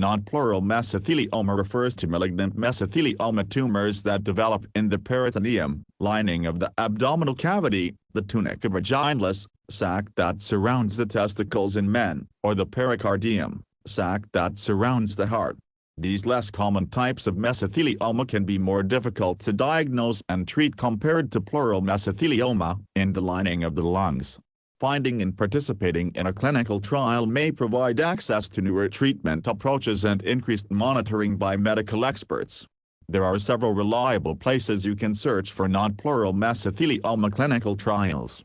Non-pleural mesothelioma refers to malignant mesothelioma tumors that develop in the peritoneum, lining of the abdominal cavity, the tunica vaginalis, sac that surrounds the testicles in men, or the pericardium, sac that surrounds the heart. These less common types of mesothelioma can be more difficult to diagnose and treat compared to pleural mesothelioma in the lining of the lungs. Finding and participating in a clinical trial may provide access to newer treatment approaches and increased monitoring by medical experts. There are several reliable places you can search for non-pleural mesothelioma clinical trials.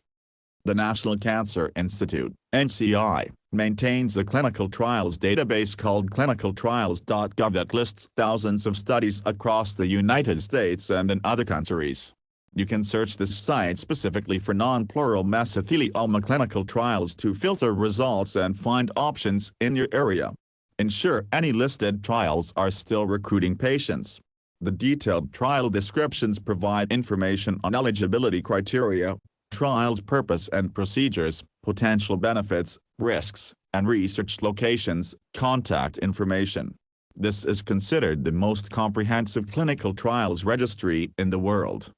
The National Cancer Institute, NCI, maintains a clinical trials database called clinicaltrials.gov that lists thousands of studies across the United States and in other countries. You can search this site specifically for non-pleural mesothelioma clinical trials to filter results and find options in your area. Ensure any listed trials are still recruiting patients. The detailed trial descriptions provide information on eligibility criteria, trials purpose and procedures, potential benefits, risks, and research locations, contact information. This is considered the most comprehensive clinical trials registry in the world.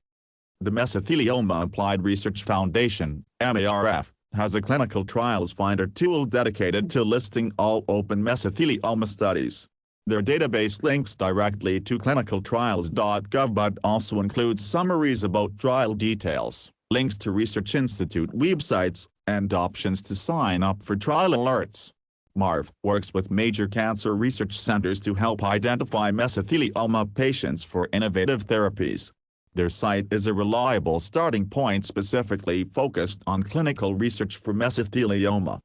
The Mesothelioma Applied Research Foundation, MARF, has a clinical trials finder tool dedicated to listing all open mesothelioma studies. Their database links directly to clinicaltrials.gov but also includes summaries about trial details, links to research institute websites, and options to sign up for trial alerts. MARF works with major cancer research centers to help identify mesothelioma patients for innovative therapies. Their site is a reliable starting point specifically focused on clinical research for mesothelioma.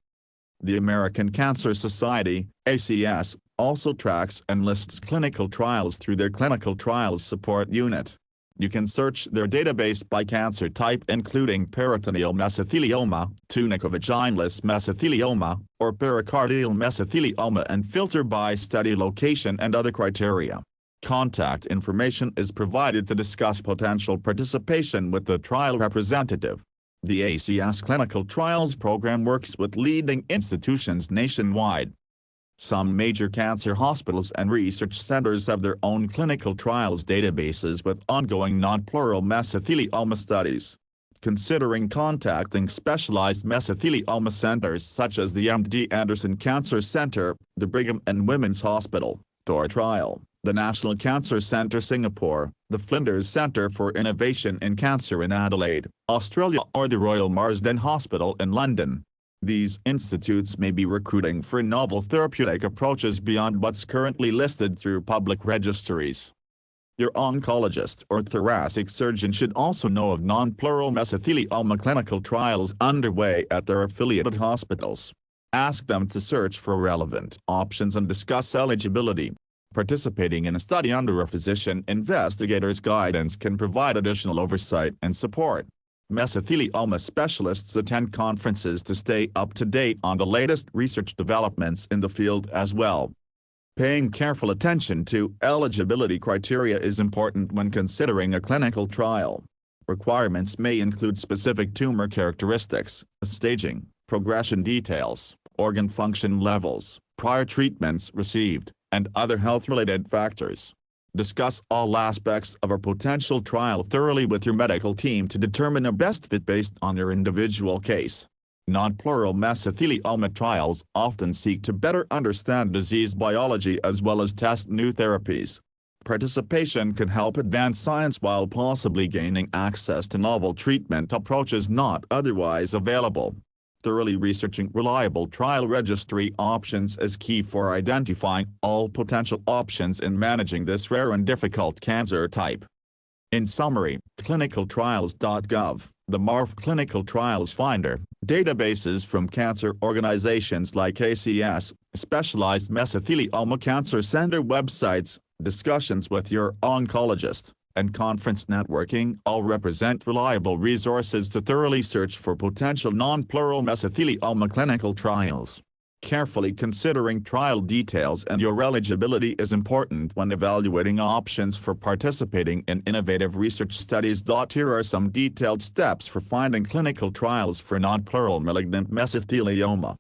The American Cancer Society, ACS, also tracks and lists clinical trials through their Clinical Trials Support Unit. You can search their database by cancer type including peritoneal mesothelioma, tunica vaginalis mesothelioma, or pericardial mesothelioma and filter by study location and other criteria. Contact information is provided to discuss potential participation with the trial representative. The ACS Clinical Trials Program works with leading institutions nationwide. Some major cancer hospitals and research centers have their own clinical trials databases with ongoing non-pleural mesothelioma studies. Considering contacting specialized mesothelioma centers such as the MD Anderson Cancer Center, the Brigham and Women's Hospital, Thor Trial, the National Cancer Centre Singapore, the Flinders Centre for Innovation in Cancer in Adelaide, Australia or the Royal Marsden Hospital in London. These institutes may be recruiting for novel therapeutic approaches beyond what's currently listed through public registries. Your oncologist or thoracic surgeon should also know of non-pleural mesothelioma clinical trials underway at their affiliated hospitals. Ask them to search for relevant options and discuss eligibility. Participating in a study under a physician investigator's guidance can provide additional oversight and support. Mesothelioma specialists attend conferences to stay up to date on the latest research developments in the field as well. Paying careful attention to eligibility criteria is important when considering a clinical trial. Requirements may include specific tumor characteristics, staging, progression details, organ function levels, prior treatments received, and other health-related factors. Discuss all aspects of a potential trial thoroughly with your medical team to determine a best fit based on your individual case. Non-pleural mesothelioma trials often seek to better understand disease biology as well as test new therapies. Participation can help advance science while possibly gaining access to novel treatment approaches not otherwise available. Thoroughly researching reliable trial registry options is key for identifying all potential options in managing this rare and difficult cancer type. In summary, clinicaltrials.gov, the MARF Clinical Trials Finder, databases from cancer organizations like ACS, specialized mesothelioma cancer center websites, discussions with your oncologist, and conference networking all represent reliable resources to thoroughly search for potential non-pleural mesothelioma clinical trials. Carefully considering trial details and your eligibility is important when evaluating options for participating in innovative research studies. Here are some detailed steps for finding clinical trials for non-pleural malignant mesothelioma.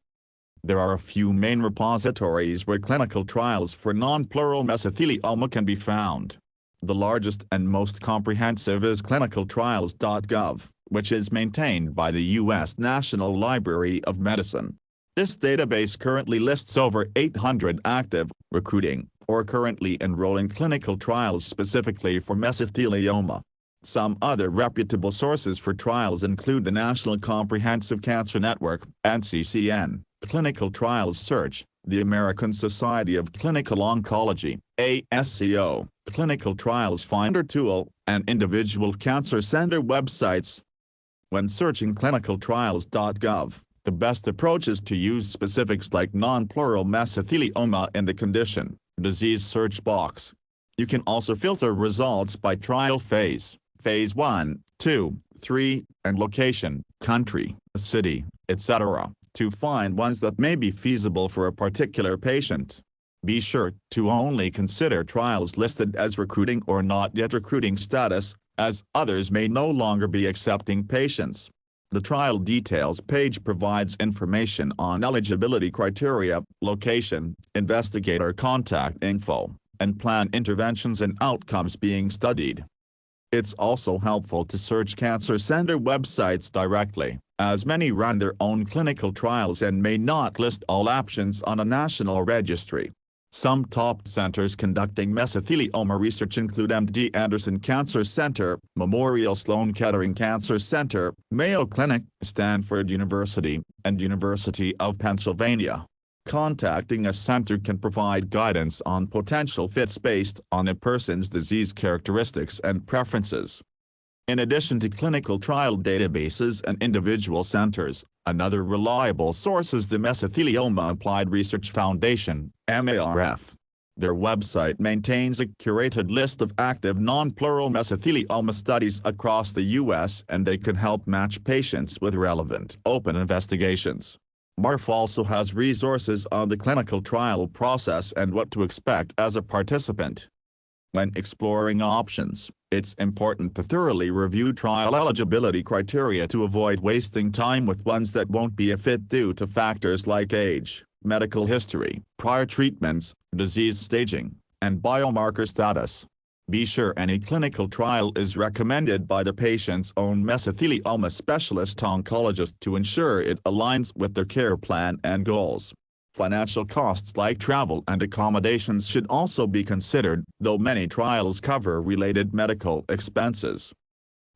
There are a few main repositories where clinical trials for non-pleural mesothelioma can be found. The largest and most comprehensive is clinicaltrials.gov, which is maintained by the U.S. National Library of Medicine. This database currently lists over 800 active, recruiting, or currently enrolling clinical trials specifically for mesothelioma. Some other reputable sources for trials include the National Comprehensive Cancer Network, NCCN, Clinical Trials Search, the American Society of Clinical Oncology, ASCO, Clinical Trials Finder Tool, and individual cancer center websites. When searching clinicaltrials.gov, the best approach is to use specifics like non-pleural mesothelioma in the condition, disease search box. You can also filter results by trial phase, phase 1, 2, 3, and location, country, city, etc., to find ones that may be feasible for a particular patient. Be sure to only consider trials listed as recruiting or not yet recruiting status, as others may no longer be accepting patients. The trial details page provides information on eligibility criteria, location, investigator contact info, and plan interventions and outcomes being studied. It's also helpful to search cancer center websites directly, as many run their own clinical trials and may not list all options on a national registry. Some top centers conducting mesothelioma research include MD Anderson Cancer Center, Memorial Sloan Kettering Cancer Center, Mayo Clinic, Stanford University, and University of Pennsylvania. Contacting a center can provide guidance on potential fits based on a person's disease characteristics and preferences. In addition to clinical trial databases and individual centers, another reliable source is the Mesothelioma Applied Research Foundation, MARF. Their website maintains a curated list of active non-pleural mesothelioma studies across the U.S., and they can help match patients with relevant open investigations. MARF also has resources on the clinical trial process and what to expect as a participant. When exploring options, it's important to thoroughly review trial eligibility criteria to avoid wasting time with ones that won't be a fit due to factors like age, medical history, prior treatments, disease staging, and biomarker status. Be sure any clinical trial is recommended by the patient's own mesothelioma specialist oncologist to ensure it aligns with their care plan and goals. Financial costs like travel and accommodations should also be considered, though many trials cover related medical expenses.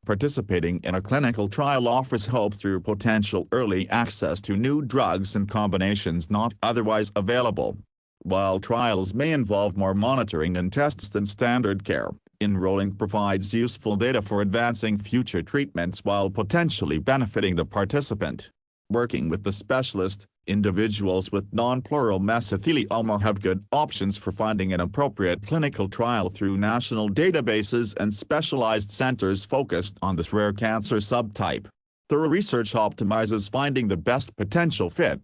Participating in a clinical trial offers hope through potential early access to new drugs and combinations not otherwise available. While trials may involve more monitoring and tests than standard care, enrolling provides useful data for advancing future treatments while potentially benefiting the participant. Working with the specialist, individuals with non-pleural mesothelioma have good options for finding an appropriate clinical trial through national databases and specialized centers focused on this rare cancer subtype. Thorough research optimizes finding the best potential fit.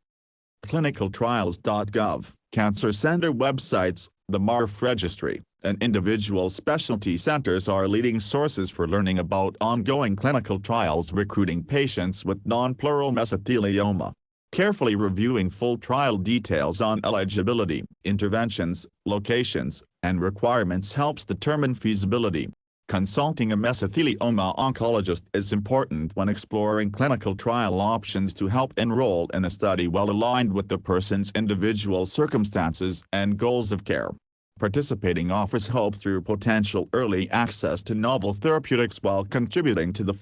clinicaltrials.gov, cancer center websites, the MARF registry, and individual specialty centers are leading sources for learning about ongoing clinical trials recruiting patients with non-pleural mesothelioma. Carefully reviewing full trial details on eligibility, interventions, locations, and requirements helps determine feasibility. Consulting a mesothelioma oncologist is important when exploring clinical trial options to help enroll in a study well aligned with the person's individual circumstances and goals of care. Participating offers hope through potential early access to novel therapeutics while contributing to the